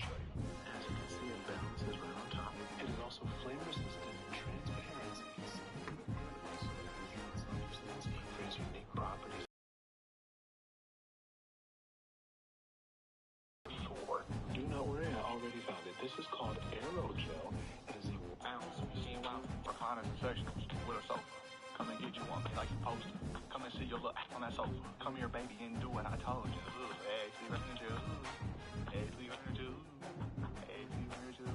show you. As you can see, it balances right on top. It is also flame resistant and transparent. For its unique properties. Do not worry, I already found it. This is called aerogel. It is a ounce machine wow recliner professionals with a sofa. Come and get you one like you supposed to. Come and see your look on that sofa. Come here, baby, and do what I told you. Ashley Ranger. Ashley Ranger. Ashley Ranger.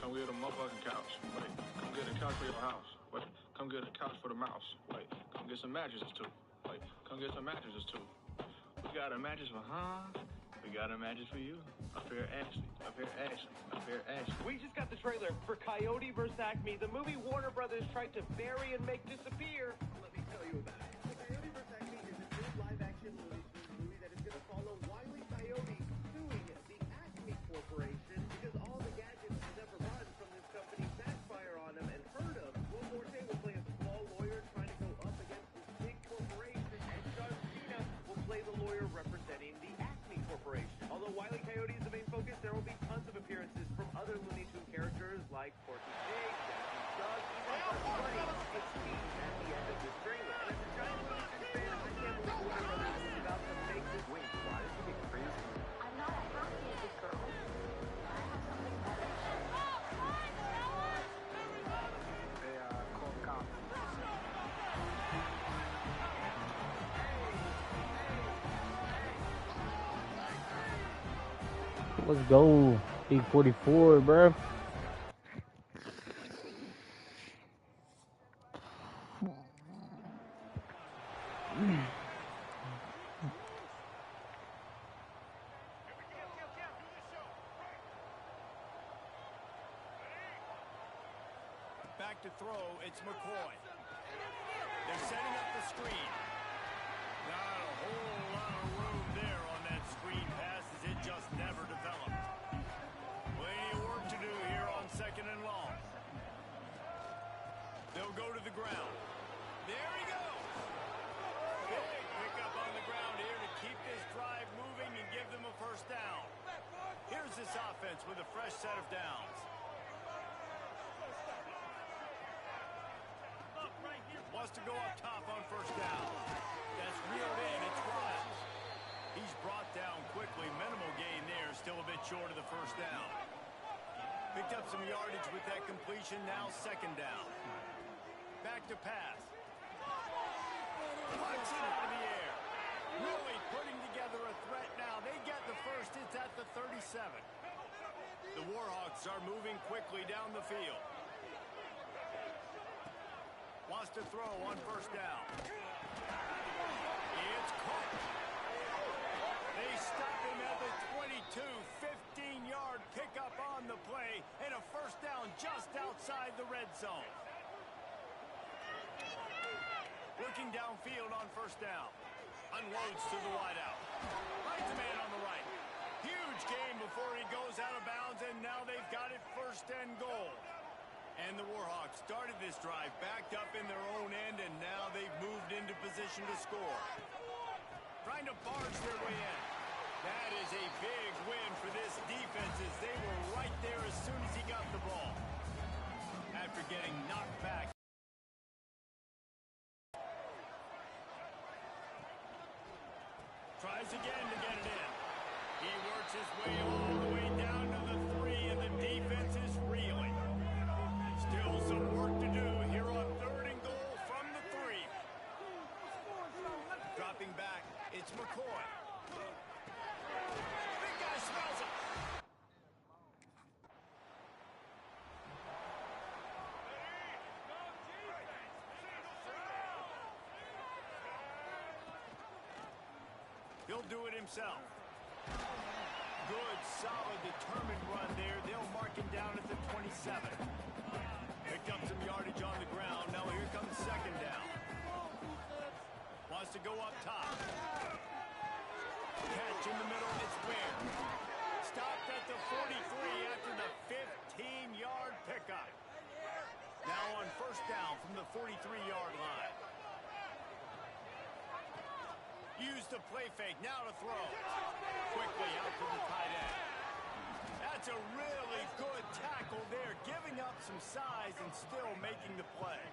Come get a motherfucking couch. Wait, come get a couch for your house. Wait, come get a couch for the mouse. Wait, come get some mattresses too. Wait, come get some mattresses too. We got a mattress for We got a mattress for you. Up here, Ashley. Up here, Ashley. Up here, Ashley. We just got the trailer for Coyote vs. Acme, the movie Warner Brothers tried to bury and make disappear. Let me tell you about it. The Coyote vs. Acme is a new live-action movie that is going to follow Wile E. Coyote suing the Acme Corporation because all the gadgets he's ever run from this company backfire on him and hurt him. Will Forte will play a small lawyer trying to go up against this big corporation, and John Cena will play the lawyer representing the Acme Corporation. Although Wile E. Coyote is the main focus, there will be tons of appearances from other Looney Tunes characters like Porky Pig, Daffy Duck, even Bugs Bunny. It's seen at the end of this trailer. And as a giant Looney Tunes fan, I can't believe Warner Brothers is about to make this. Wait, why did you get crazy? I'm not a half-naked girl. I have something better. They call the cops. Let's go. 844, bro. Back to throw, it's McCoy. They're setting up the screen. Not a whole lot of room there on that screen pass as it just never developed. Plenty of work to do here on 2nd and long. They'll go to the ground. There he goes. Big pickup on the ground here to keep this drive moving and give them a first down. Here's this offense with a fresh set of downs. Wants to go up top on first down. That's reeled in. It's Riles. He's brought down quickly. Minimal gain there. Still a bit short of the first down. Picked up some yardage with that completion. Now 2nd down. Back to pass. Punts it out of the air. Really putting together a threat now. They get the first. It's at the 37. The Warhawks are moving quickly down the field. Wants to throw on first down. It's caught. They stop him at the 22. 15-yard pickup on the play, and a first down just outside the red zone. Working downfield on first down. Unloads to the wideout. Finds a man on the right. Huge gain before he goes out of bounds, and now they've got it 1st and goal. And the Warhawks started this drive backed up in their own end, and now they've moved into position to score. Trying to barge their way in. That is a big win for this defense as they were right there as soon as he got the ball. After getting knocked back. Tries again to get it in. He works his way all the way down to the 3, and the defense is reeling. Still some work to do here on 3rd and goal from the 3. Dropping back, it's McCoy. Big guy smells it. He'll do it himself. Good, solid, determined run there. They'll mark him down at the 27. Picked up some yardage on the ground. Now here comes 2nd down. Wants to go up top. Catch in the middle. It's Ware. Stopped at the 43 after the 15-yard pickup. Now on first down from the 43-yard line. Use the play fake. Now to throw. Quickly out to the tight end. That's a there, giving up some size and still making the play.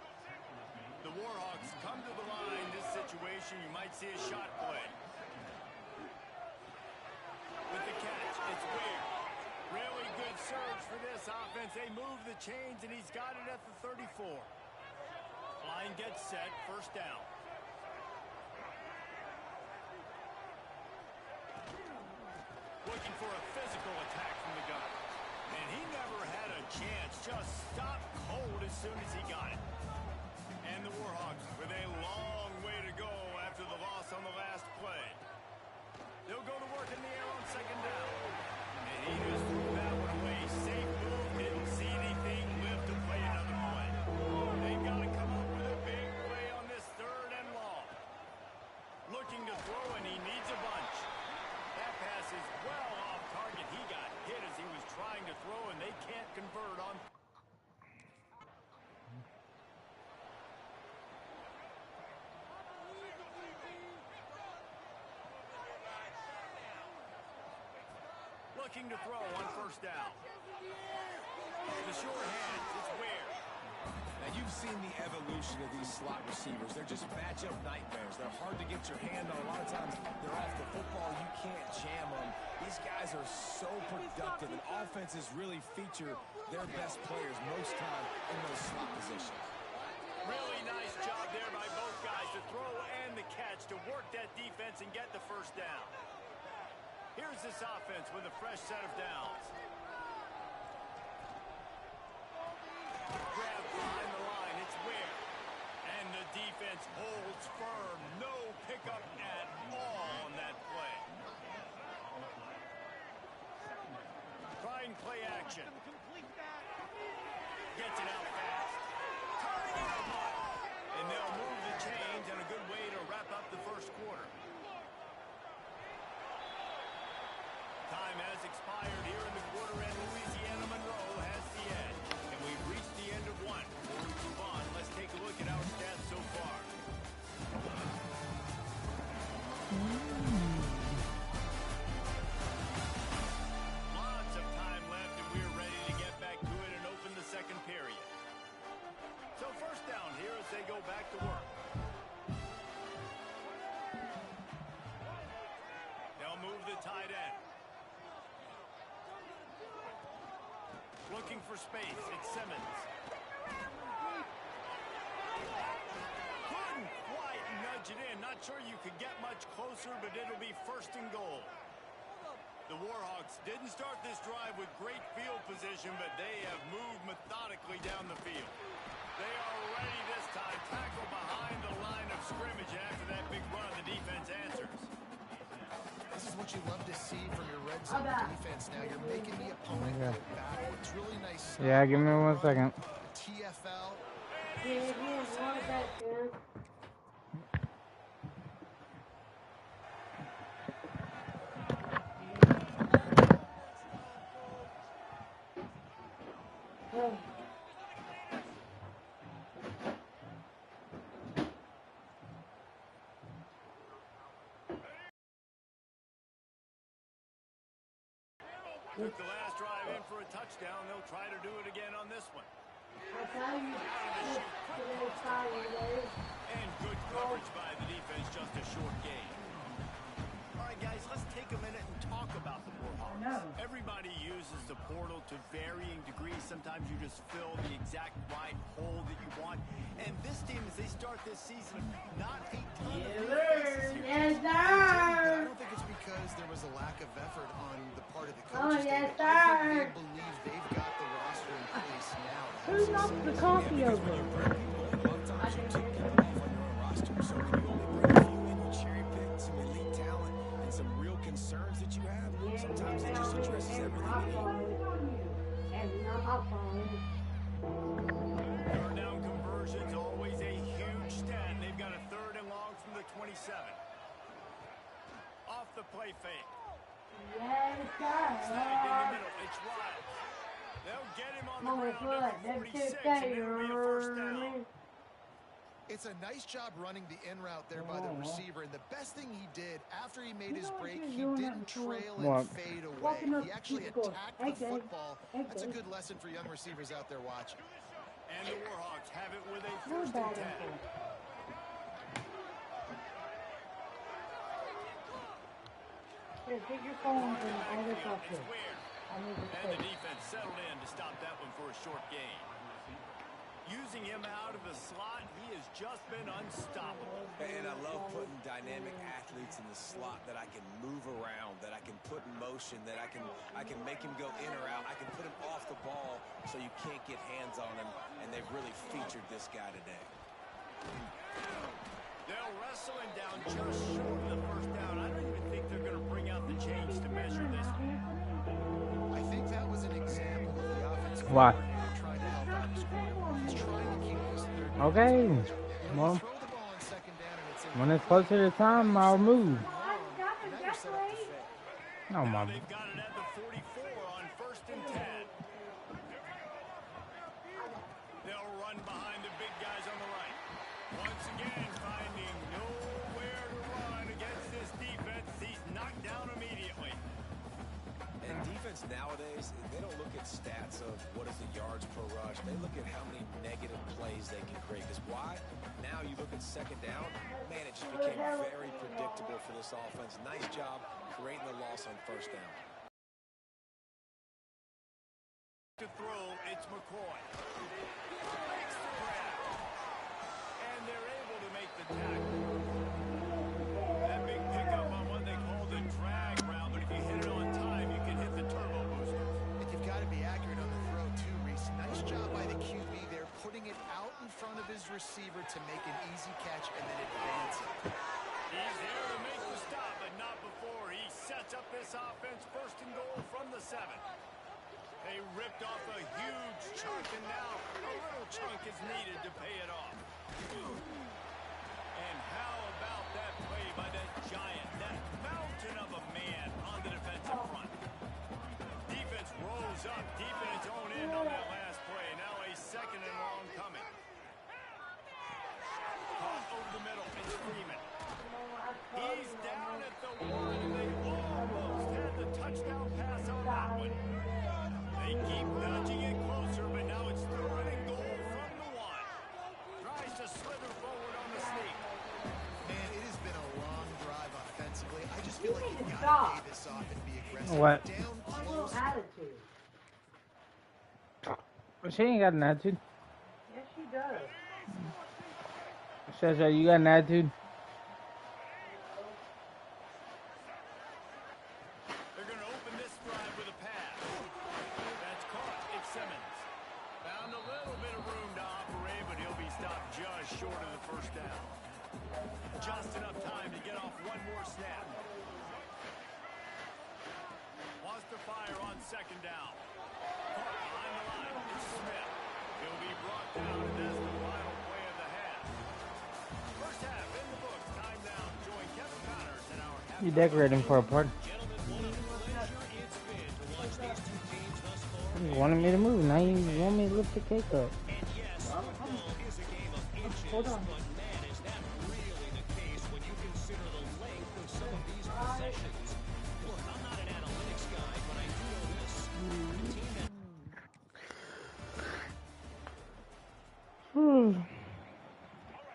The Warhawks come to the line. This situation, you might see a shot play. With the catch, it's weird. Really good surge for this offense. They move the chains, and he's got it at the 34. Line gets set, first down. Looking for a physical attack from the gun. And he never had a chance. Just stopped cold as soon as he got it. And the Warhawks with a long way to go after the loss on the last play. They'll go to work in the air on second down. And he just threw that one away. Safe move, didn't see anything, lived to play another play. They've got to come up with a big play on this third and long. Looking to throw, and he needs a bunch. That pass is well off target. He got hit as he was trying to throw, and they can't convert on. Looking to throw on first down. The short hands, it's weird. Now, you've seen the evolution of these slot receivers. They're just matchup nightmares. They're hard to get your hand on. A lot of times, they're off the football. You can't jam them. These guys are so productive, and offenses really feature their best players most time in those slot positions. Really nice job there by both guys to throw and the catch to work that defense and get the first down. Here's this offense with a fresh set of downs. Grab behind the line, it's weird. And the defense holds firm. No pickup at all on that play. Trying play action. Gets it out fast. Turning it on. And they'll move the chains, and a good way to wrap up the first quarter. Time has expired here in the quarter, and Louisiana Monroe has the edge. And we've reached the end of one. Before we move on, let's take a look at our stats so far. Lots of time left, and we're ready to get back to it and open the second period. So first down here as they go back to work. They'll move the tight end. Looking for space, it's Simmons. Couldn't quite nudge it in. Not sure you could get much closer, but it'll be first and goal. The Warhawks didn't start this drive with great field position, but they have moved methodically down the field. They are ready this time. Tackle behind the line of scrimmage, and after that big run, the defense answers. This is what you love to see from your red zone defense. Now you're making the opponent go back. It's really nice. Yeah, give me 1 second. TFL. Took the last drive in for a touchdown. They'll try to do it again on this one. And good coverage by the defense, just a short gain. All right, guys, let's take a minute and talk about the Warhawks. Everybody uses the portal to varying degrees. Sometimes you just fill the exact right hole that you want. And this team, as they start this season, not a ton of new faces here. I don't think it's because there was a lack of effort on the part of the coaches. I think they believe they've got the roster in place now. Who knocked the coffee over? A lot of times you take people off on your own roster. So when you only bring a few in, you cherry pick some elite talent and some real concerns that you have. Sometimes it just addresses everything you need. Third down conversions, always a huge stat. They've got a third and long from the 27. Off the play fake. Snagged in the middle. It's Riles. They'll get him on the ground at the 46, and it'll be a first down. It's a nice job running the in route there by the receiver, and the best thing he did after he made his break, he didn't trail and fade away. He actually attacked the football. That's a good lesson for young receivers out there watching. And the Warhawks have it with a 1st and 10. Here, take your phones and all this up here. And the defense settled in to stop that one for a short gain. Using him out of the slot, he has just been unstoppable. And I love putting dynamic athletes in the slot that I can move around, that I can put in motion, that I can make him go in or out. I can put him off the ball so you can't get hands on him, and they've really featured this guy today. They'll wrestle him down just short of the 1st down. I don't even think they're going to bring out the chains to measure this one. I think that was an example of the offensive Why? trying to help out his quarterback. He's trying to keep this third. Okay. Well, when it's closer to time, I'll move. No, Now Mom. they've got it at the 44 on 1st and 10. They'll run behind the big guys on the right. Once again, finding nowhere to run against this defense. He's knocked down immediately. And defense nowadays, they don't look at stats of what is the yards per rush. They look at how many negative plays they can create. Because why? Now you look at 2nd down, man, it just became very predictable for this offense. Nice job creating the loss on 1st down. To throw, it's McCoy. Makes the grab. And they're able to make the tackle. That big pickup on what they call the drag route, but if you hit it on time, you can hit the turbo boosters. And you've got to be accurate on the throw, too, Reese. Nice job by the QB there, putting it out in front of his receiver to make an easy catch and then advance it. He's there to make the stop, but not before. He sets up this offense 1st and goal from the 7. They ripped off a huge chunk, and now a little chunk is needed to pay it off. And how about that play by that giant, that mountain of a man on the defensive front? Defense rose up deep in its own end on that last play. Now a 2nd and long coming. Caught over the middle and Freeman. He's down at the 1, and they almost had the touchdown pass on that one. They keep nudging it closer, but now it's 3rd and goal from the 1. Tries to slither forward on the sneak. Man, it has been a long drive offensively. I just feel like you've got to pay this off and be aggressive. What? Down A close. little attitude. She ain't got an attitude. Yes, she does. Shasha, you got an attitude? They're going to open this drive with a pass. That's caught. It's Simmons. Found a little bit of room to operate, but he'll be stopped just short of the 1st down. Just enough time to get off one more snap. Wants to fire on 2nd down. Caught behind the line. It's Smith. He'll be brought down, and that's the final play of the half. 1st half in the books. Time now. Join Kevin Connors in our half. You decorating for a party? You wanted me to move. Now you want me to lift the cake up. Hold on.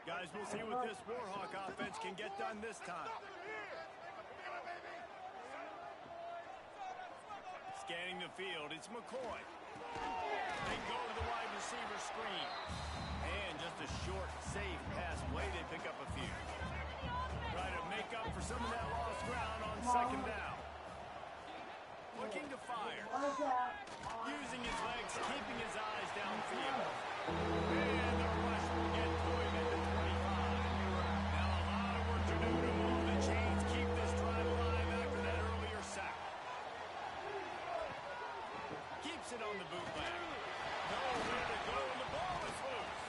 Guys, we'll see what this Warhawk offense can get done this time. Scanning the field, it's McCoy. They go to the wide receiver screen. And just a short, safe pass play, they pick up a few. Try to make up for some of that lost ground on 2nd down. Looking to fire. Using his legs, keeping his eyes downfield. And the rush will get to him at the 25. Now a lot of work to do to move the chains, keep this drive alive after that earlier sack. Keeps it on the bootleg. Nowhere to go, and the ball is loose.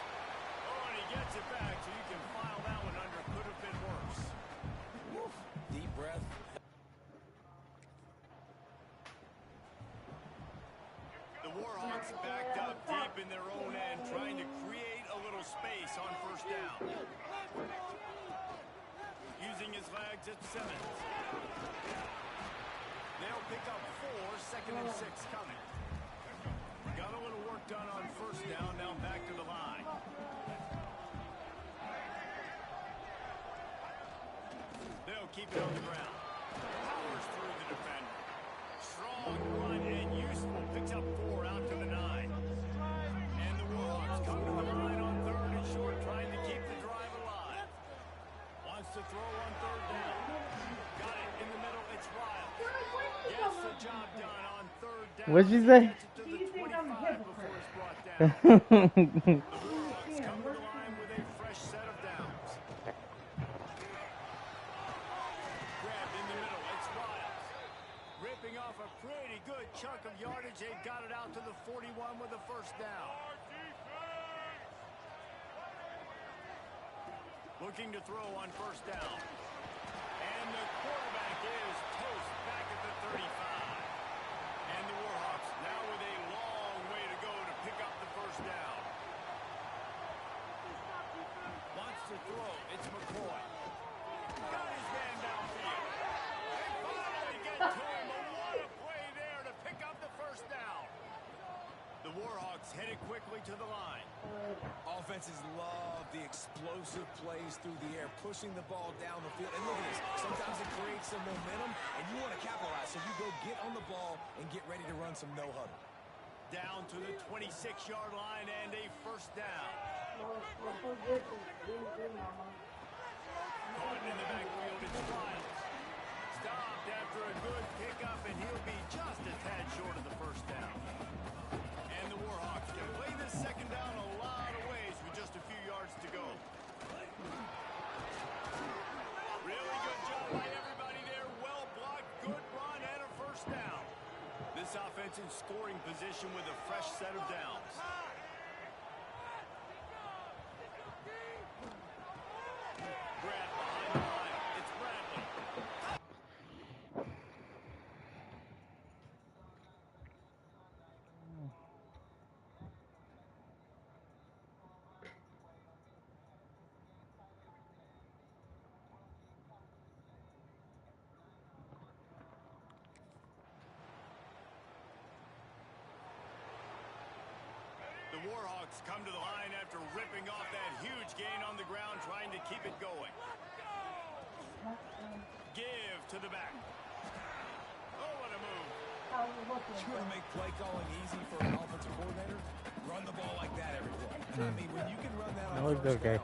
Oh, and he gets it back, so you can file that one under. Could have been worse. Deep breath. The Warhawks backed up deep in their own end, trying to create a little space on first down. Using his legs, it's Simmons. They'll pick up 4, 2nd and 6 coming. Got a little work done on first down, now back to the line. They'll keep it on the ground. Powers through the defender. Strong run and useful. Picks up 4 out to the 9. And the Warhawks come to the line on 3rd and short, trying to keep the drive alive. Wants to throw on 3rd down. Got it in the middle. It's Riles. Gets the job done on 3rd down. What'd you say? To the 25 before it's brought down. The Warhawks come to the line with a fresh set of downs. Grabbed in the middle. It's Riles. Ripping off a pretty good chunk of yardage. They got it out to the 41 with a first down. Looking to throw on first down. And the quarterback is toast back at the 35. And the Warhawks now with a long way to go to pick up the first down. Wants to throw. It's McCoy. Got his man downfield. They finally get to him. But what a play there to pick up the first down. The Warhawks headed quickly to the line. Offenses love the explosive plays through the air, pushing the ball down the field. And look at this. Sometimes it creates some momentum, and you want to capitalize. So you go get on the ball and get ready to run some no-huddle. Down to the 26-yard line and a first down. Caught in the backfield, it's Riles. Stopped after a good pickup, and he'll be just a tad short of the first down. And the Warhawks can play this second down a lot of ways with just a few yards to go. Really good job by everybody there. Well blocked, good run, and a first down. This offense in scoring position with a fresh set of downs. Grant behind the line. It's Bradley. The Warhawks come to the line after ripping off that huge gain on the ground, trying to keep it going. Give to the back. Oh, what a move. You want to make play calling easy for an offensive coordinator? Run the ball like that every play. I mean, when you can run that on first down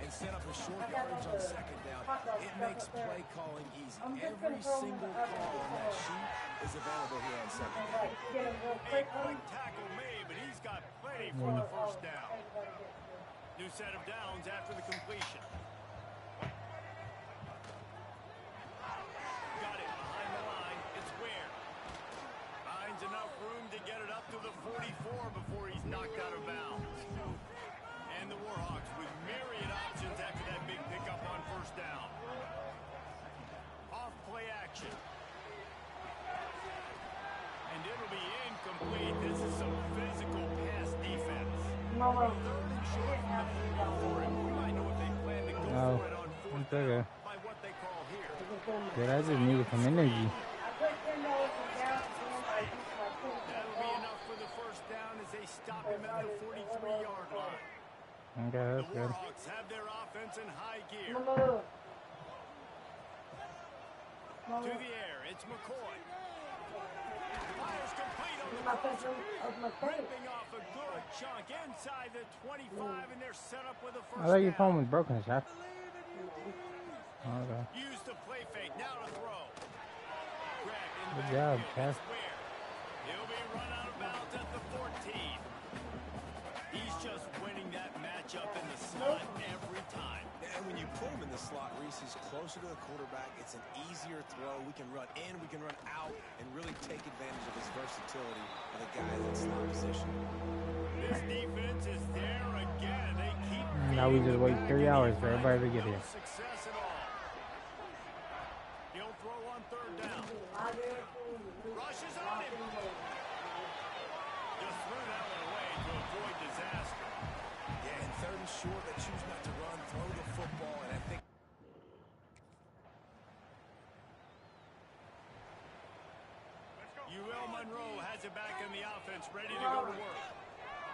and set up a short yardage on second down, it makes play calling easy. Every single call on that sheet is available here on second down. A quick tackle made, but he's got plenty for the first down. New set of downs after the completion. Got it behind the line. It's Ware. Finds enough room to get it up to the 44 before he's knocked out of bounds. And the Warhawks with myriad options after that big pickup on first down. Off play action. And it'll be incomplete. This is some physical pass defense. Third and short from the 44. And we might know if they plan to go for it on fourth down by what they call here. Dude, I just needed some energy. That'll be enough for the first down as they stop him at the 43-yard line. Okay, that's The good. Warhawks have their offense in high gear. To the air, it's McCoy. Fires complete on the crosser. Ripping off a good chunk inside the 25, and they're set up with a first I thought your down. phone was broken, Chef. Okay. Use the play fake, now to throw. Grab in the Good job, backfield, Chef. it's Ware. He'll be run out of bounds at the 14. He's just winning that matchup in the slot every time. And when you put him in the slot, Reese, he's closer to the quarterback. It's an easier throw. We can run in, we can run out, and really take advantage of his versatility of the guys in slot position. This defense is there again. They keep Now we just wait 3 hours for everybody to get here. success at all. He'll throw on third down. Rushes on him. Just short. They choose not to run, throw the football, and I think UL Monroe has it back in the offense, ready to go to work.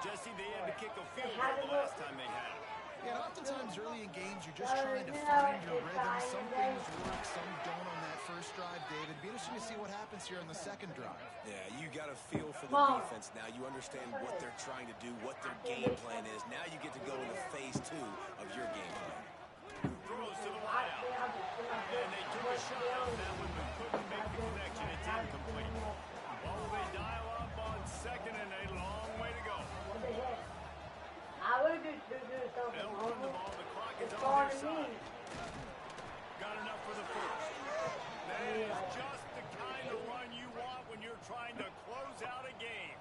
Jesse, they had to kick a field goal the last time they had it. Yeah, and oftentimes early in games, you're just trying to find your rhythm. Some things work, some don't on that first drive, David. Be interesting to see what happens here on the second drive. Yeah, you got a feel for the defense now. You understand what they're trying to do, what their game plan is. Now you get to go into phase 2 of your game plan. Throws to the wideout. And they took a shot on that one, but couldn't make the connection. It's incomplete. Oh, they dial up on second, and a long way to go. They'll run the ball. The clock is on their side. Got enough for the first. That is just the kind of run you want when you're trying to close out a game.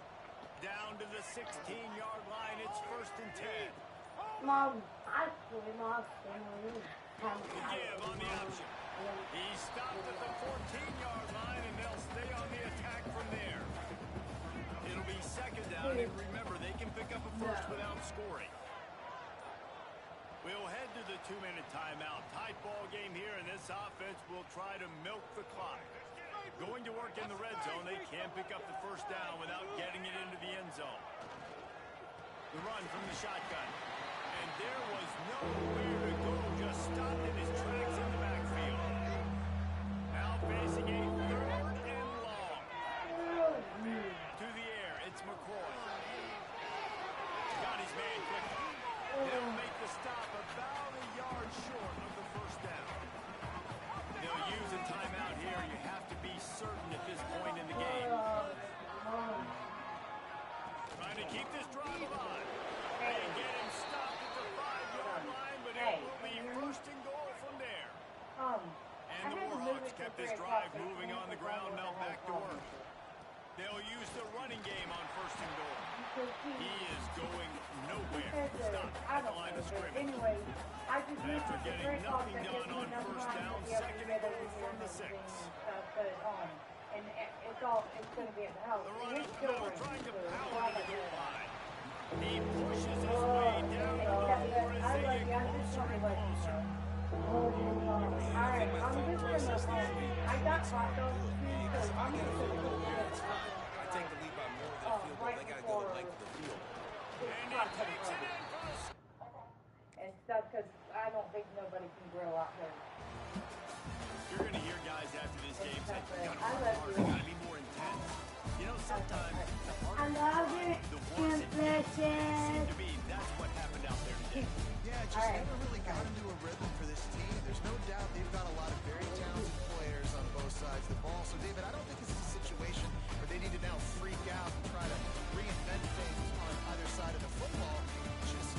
Down to the 16-yard line. It's 1st and 10. Mom, I see my Give on the option. He stopped at the 14-yard line, and they'll stay on the attack from there. It'll be 2nd down, and remember, they can pick up a first without scoring. We'll head to the 2-minute timeout. Tight ball game here, and this offense will try to milk the clock. Going to work in the red zone, they can't pick up the 1st down without getting it into the end zone. The run from the shotgun. And there was nowhere to go, just stopped in his tracks in the backfield. Now facing a 3rd and long. To the air, it's McCoy. Got his man quickly. They'll make the stop about a yard short of the 1st down. They'll use a timeout here. You have to be certain at this point in the game. Trying to keep this drive alive. They get him stopped at the 5-yard line, but it will be 1st and goal from there. And the Warhawks kept this drive moving on the ground, now back to work. They'll use the running game on 1st and goal. He is going nowhere. Stop at the line of scrimmage. After getting nothing done on 1st down, 2nd and goal from the 6. And it's going to be at the house. The run up the middle, trying to power to the goal line. He pushes his way down the floor as they get closer and closer. Alright, I'm just going to, I got hot dogs too, so I'm just going to go get it. I take the lead by more than a field goal. They got to go the length of the field. And he takes it in for a and stuff, because I don't think nobody can grow out here. You're going to hear guys after this game say, you got to work harder, you got to be more intense. You know, sometimes the harder you try, the worse it seems to be. That's what happened out there today. Yeah, it just never really got into a rhythm for this team. There's no doubt they've got a lot of very talented players on both sides of the ball. So, David, I don't think this is a situation where they need to now freak out and try to reinvent things on either side of the football. Just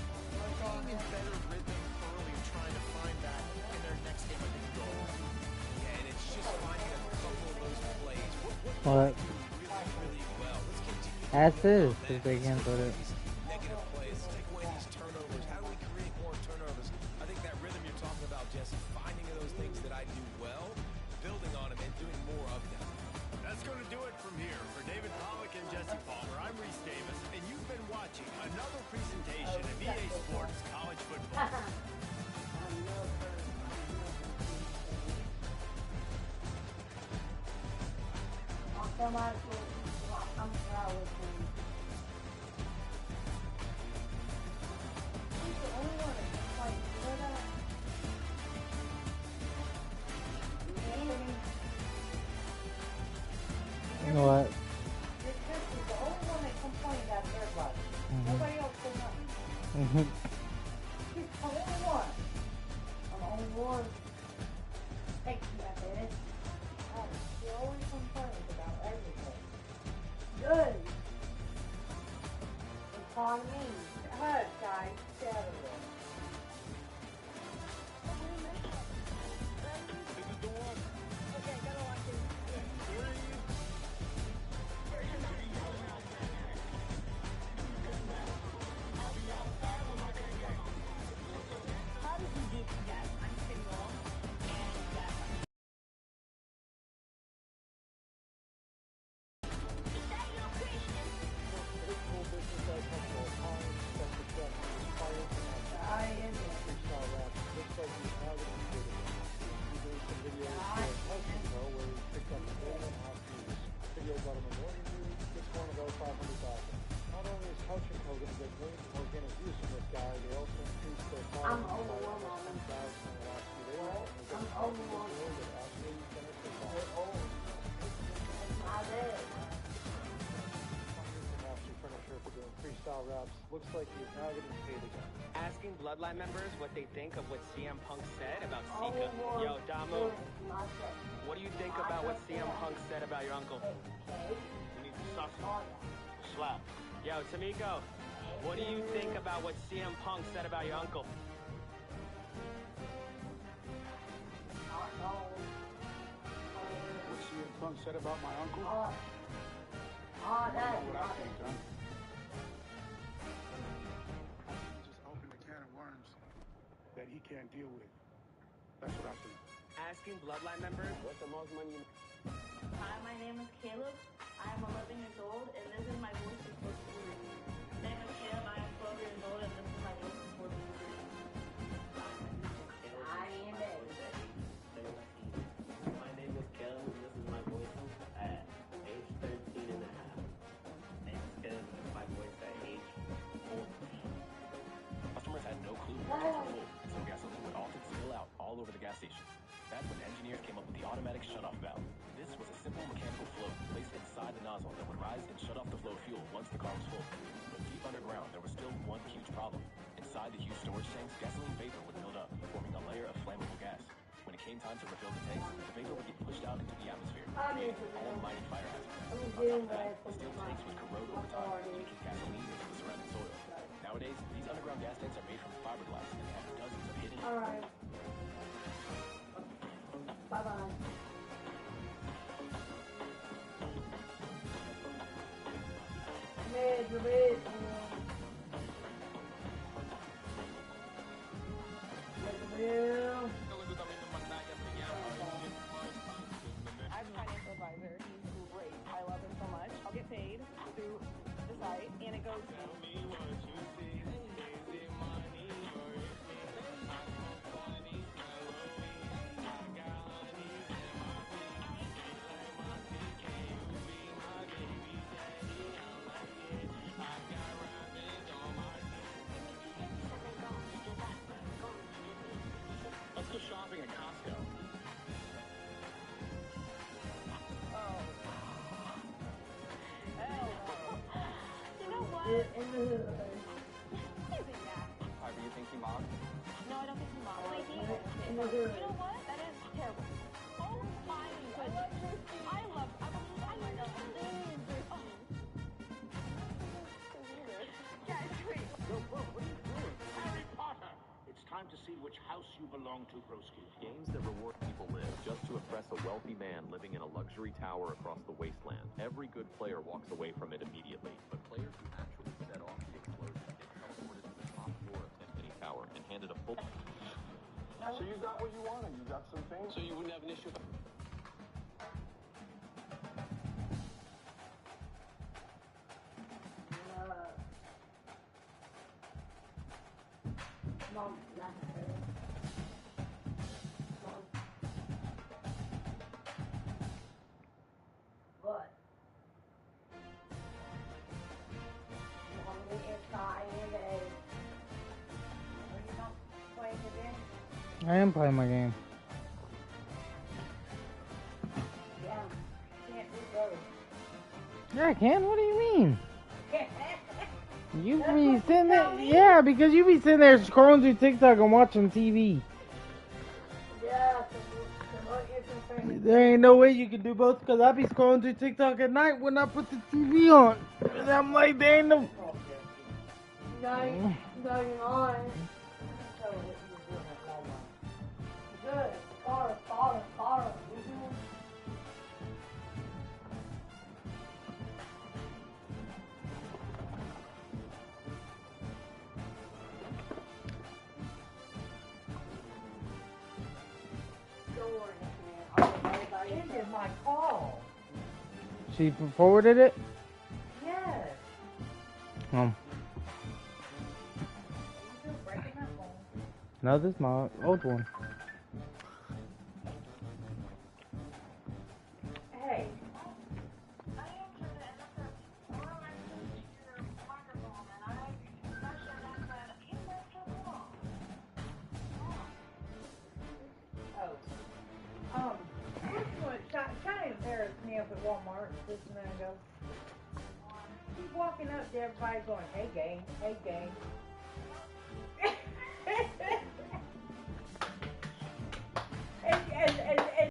getting in better rhythm early and trying to find that in their next game, I think, goal. Yeah, and it's just finding a couple of those plays. What? Really well. Let's continue. As is, if they can put it. Negative plays, take away these turnovers. How do we create more turnovers? I think that rhythm you're talking about, Jesse, finding those things that I do well, building on them, and doing more of them. That's going to do it from here. For David Pollock and Jesse Palmer, I'm Reese Davis, and you've been watching another presentation of EA Sports College Football. I'm proud of him. He's the only one that can fight for that. You know what? This is the only one that complained out of everybody. Nobody else said nothing. He's the only one. I'm the only one. Thank you, Dennis. He always complains about everything. Good. Economy. Hush, guys. Settle it. This is the one. Okay, gotta watch it. How did you get to that? I'm single, and I'm overwhelmed. I'm overwhelmed. My bad. Freestyle raps. Looks like he's now getting paid again. Asking Bloodline members what they think of what CM Punk said about Sika. Yo, Damu, what do you think about what CM Punk said about your uncle? You need to suss slap. Yo, Tamiko, what do you think about what CM Punk said about your uncle? What CM Punk said about my uncle? That I know what I think, huh? Just open a can of worms that he can't deal with. That's what I think. Asking Bloodline members what's the most money you... Hi, my name is Caleb. I am 11 years old, and this is my voice for school. My name is Caleb. I am 12 years old, and this is my voice for school. My name is Caleb, and this is my voice at age 13 and a half. And this is my voice at age 14. Customers had no clue where tanks were full, and so gasoline would often spill out all over the gas station. That's when engineers came up with the automatic shutoff valve. This was a simple mechanical float placed inside the nozzle that would rise and shut off the flow of fuel once the car was full. But deep underground, there was still one huge problem. Inside the huge storage tanks, gasoline vapor would build up, forming a layer of flammable gas. When it came time to refill the tanks, the vapor would get pushed out into the atmosphere, creating an almighty fire hazard. On top of that, the steel tanks would corrode over time, leaking gasoline into the surrounding soil. Nowadays, these underground gas tanks are made from fiberglass and have dozens of hidden... Alright. Bye-bye. I'm a financial advisor. He's great. I love him so much. I'll get paid through the site, and it goes... Let's go shopping at Costco. You know what? Harvey, you think he mocked? No, I don't think he mocked. You know what? That is terrible. Oh my goodness. I love Guys, wait. What are you doing? Harry Potter! It's time to see which house you belong to, broski. Games that reward people live just to impress a wealthy man living in a luxury tower across the wasteland. Every good player walks away from it immediately, but players who actually set off the explosion get teleported to the top floor of Infinity Tower and handed a full... So you got what you wanted. You got some things. So you wouldn't have an issue... Mom, not her. Mom. What? You want me inside today? Are you not playing the game? I am playing my game. Yeah. Can't do both. Yeah, I can. What do you mean? You be sitting there, yeah, because you be sitting there scrolling through TikTok and watching TV. Yeah, There ain't no way you can do both, because I be scrolling through TikTok at night when I put the TV on. And I'm like, there ain't no... No, you're not. Good. Far. Ended my call. She forwarded it? Yes. Um. No, this is my old one. Hey. up at Walmart just a minute ago. He's walking up to everybody going, hey gang, hey gang.